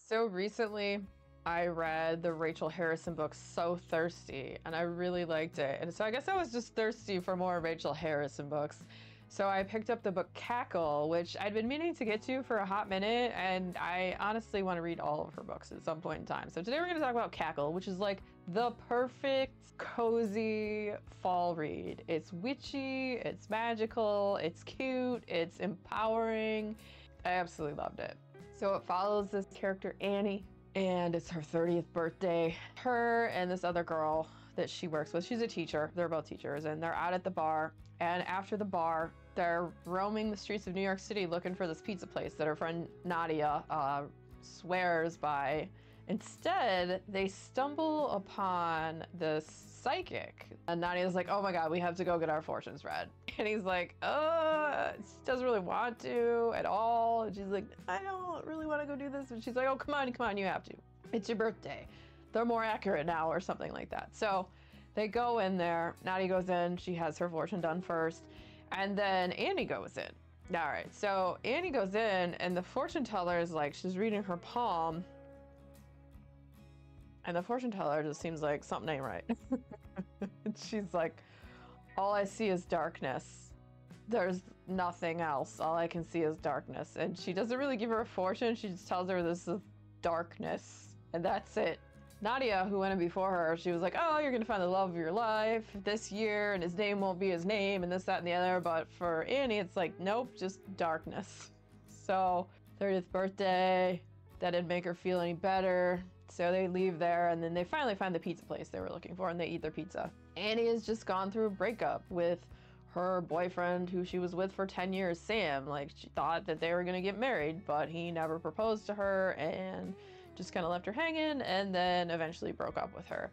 So recently, I read the Rachel Harrison book, So Thirsty, and I really liked it. And so I guess I was just thirsty for more Rachel Harrison books. So I picked up the book Cackle, which I'd been meaning to get to for a hot minute, and I honestly want to read all of her books at some point in time. So today we're going to talk about Cackle, which is like the perfect, cozy fall read. It's witchy, it's magical, it's cute, it's empowering. I absolutely loved it. So it follows this character, Annie, and it's her 30th birthday. Her and this other girl that she works with, she's a teacher, they're both teachers, and they're out at the bar. And after the bar, they're roaming the streets of New York City looking for this pizza place that her friend Nadia swears by. Instead, they stumble upon this psychic. And Nadia's like, oh my God, we have to go get our fortunes read. And he's like, she doesn't really want to at all. And she's like, I don't really want to go do this. And she's like, oh, come on, you have to. It's your birthday. They're more accurate now or something like that. So they go in there. Nadia goes in. She has her fortune done first. And then Annie goes in. All right. So Annie goes in and the fortune teller is like, she's reading her palm. And the fortune teller just seems like something ain't right. And she's like, all I see is darkness. There's nothing else. All I can see is darkness. And she doesn't really give her a fortune. She just tells her this is darkness. And that's it. Nadia, who went in before her, she was like, oh, you're going to find the love of your life this year. And his name won't be his name and this, that, and the other. But for Annie, it's like, nope, just darkness. So 30th birthday, that didn't make her feel any better. So they leave there and then they finally find the pizza place they were looking for and they eat their pizza. Annie has just gone through a breakup with her boyfriend who she was with for 10 years, Sam. Like, she thought that they were gonna get married, but he never proposed to her and just kind of left her hanging and then eventually broke up with her.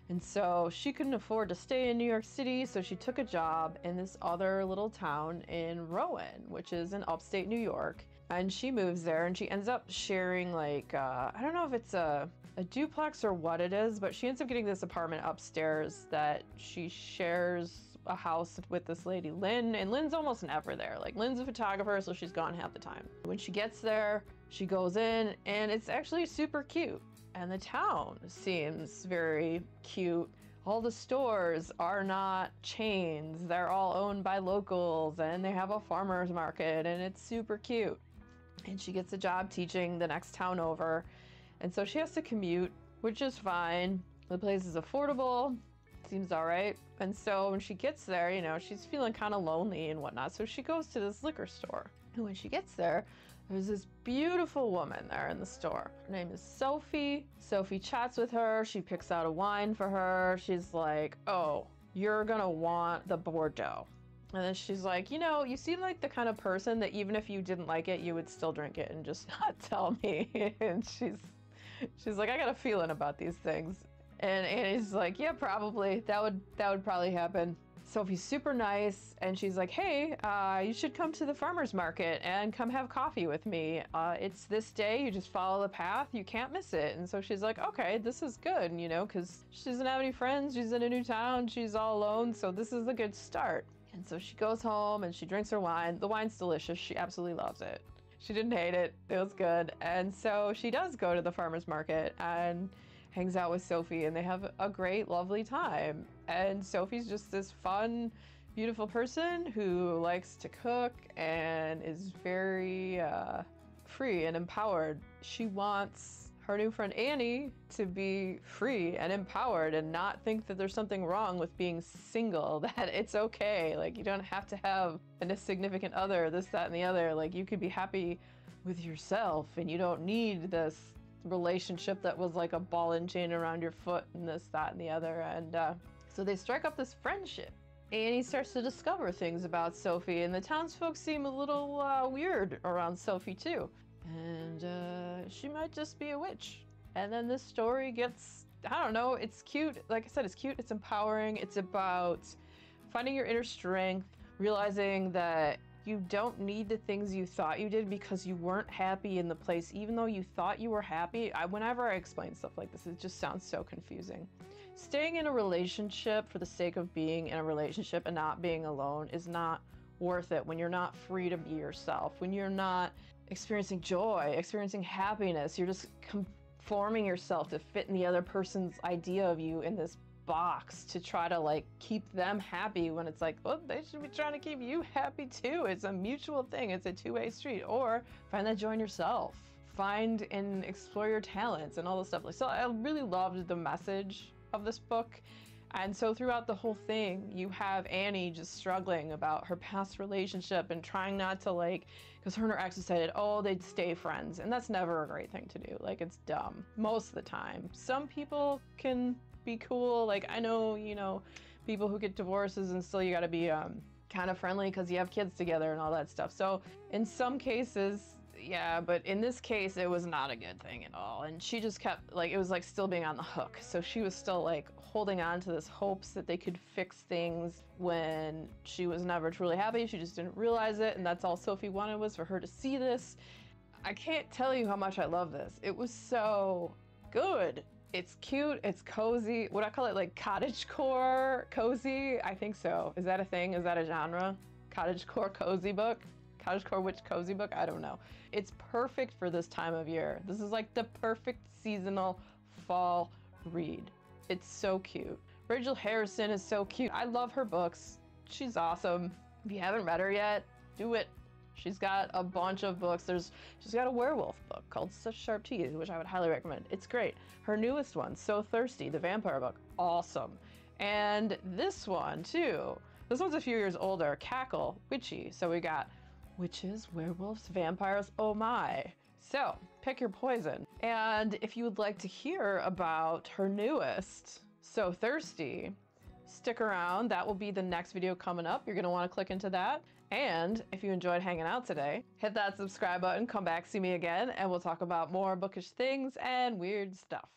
And so she couldn't afford to stay in New York City, so she took a job in this other little town in Rowan, which is in upstate New York. And she moves there and she ends up sharing like, I don't know if it's a duplex or what it is, but she ends up getting this apartment upstairs that she shares a house with this lady, Lynn, and Lynn's almost never there. Like, Lynn's a photographer, so she's gone half the time. When she gets there, she goes in and it's actually super cute. And the town seems very cute. All the stores are not chains. They're all owned by locals and they have a farmer's market and it's super cute. And she gets a job teaching the next town over. And so she has to commute, which is fine. The place is affordable, seems all right. And so when she gets there, you know, she's feeling kind of lonely and whatnot. So she goes to this liquor store. And when she gets there, there's this beautiful woman there in the store. Her name is Sophie. Sophie chats with her. She picks out a wine for her. She's like, oh, you're gonna want the Bordeaux. And then she's like, you know, you seem like the kind of person that even if you didn't like it, you would still drink it and just not tell me. And she's like, I got a feeling about these things. And Annie's like, yeah, probably. That would probably happen. Sophie's super nice, and she's like, hey, you should come to the farmer's market and come have coffee with me. It's this day, you just follow the path, you can't miss it. And so she's like, okay, this is good, you know, because she doesn't have any friends, she's in a new town, she's all alone, so this is a good start. And so she goes home and she drinks her wine. The wine's delicious, she absolutely loves it. She didn't hate it, it was good. And so she does go to the farmer's market and hangs out with Sophie and they have a great, lovely time. And Sophie's just this fun, beautiful person who likes to cook and is very free and empowered. She wants her new friend Annie to be free and empowered and not think that there's something wrong with being single, that it's okay. Like, you don't have to have a significant other, this, that, and the other. Like, you could be happy with yourself and you don't need this relationship that was like a ball and chain around your foot and this, that, and the other. And so they strike up this friendship. Annie starts to discover things about Sophie, and the townsfolk seem a little weird around Sophie too. And she might just be a witch. And then this story gets, I don't know, it's cute. Like I said, it's cute, it's empowering. It's about finding your inner strength, realizing that you don't need the things you thought you did because you weren't happy in the place, even though you thought you were happy. Whenever I explain stuff like this, it just sounds so confusing. Staying in a relationship for the sake of being in a relationship and not being alone is not worth it when you're not free to be yourself, when you're not experiencing joy, experiencing happiness. You're just conforming yourself to fit in the other person's idea of you in this box to try to like keep them happy when it's like, well, they should be trying to keep you happy too. It's a mutual thing. It's a two-way street. Or find that joy in yourself. Find and explore your talents and all this stuff. So I really loved the message of this book. And so throughout the whole thing, you have Annie just struggling about her past relationship and trying not to like, because her and her ex decided, oh, they'd stay friends. And that's never a great thing to do. Like, it's dumb most of the time. Some people can be cool. Like, I know, you know, people who get divorces and still you gotta be kind of friendly because you have kids together and all that stuff. So in some cases, yeah, but in this case, it was not a good thing at all. And she just kept, like, it was like still being on the hook. So she was still like holding on to this hopes that they could fix things when she was never truly happy. She just didn't realize it. And that's all Sophie wanted, was for her to see this. I can't tell you how much I love this. It was so good. It's cute, it's cozy. Would I call it like cottagecore cozy? I think so. Is that a thing? Is that a genre? Cottagecore cozy book? Cottagecore witch cozy book? I don't know. It's perfect for this time of year. This is like the perfect seasonal fall read. It's so cute. Rachel Harrison is so cute. I love her books. She's awesome. If you haven't read her yet, do it. She's got a bunch of books. She's got a werewolf book called Such Sharp Teeth, which I would highly recommend. It's great. Her newest one, So Thirsty, the vampire book, awesome. And this one too. This one's a few years older, Cackle, witchy. So we got witches, werewolves, vampires, oh my. So pick your poison. And if you would like to hear about her newest, So Thirsty, stick around. That will be the next video coming up. You're gonna wanna click into that. And if you enjoyed hanging out today, hit that subscribe button, come back, see me again, and we'll talk about more bookish things and weird stuff.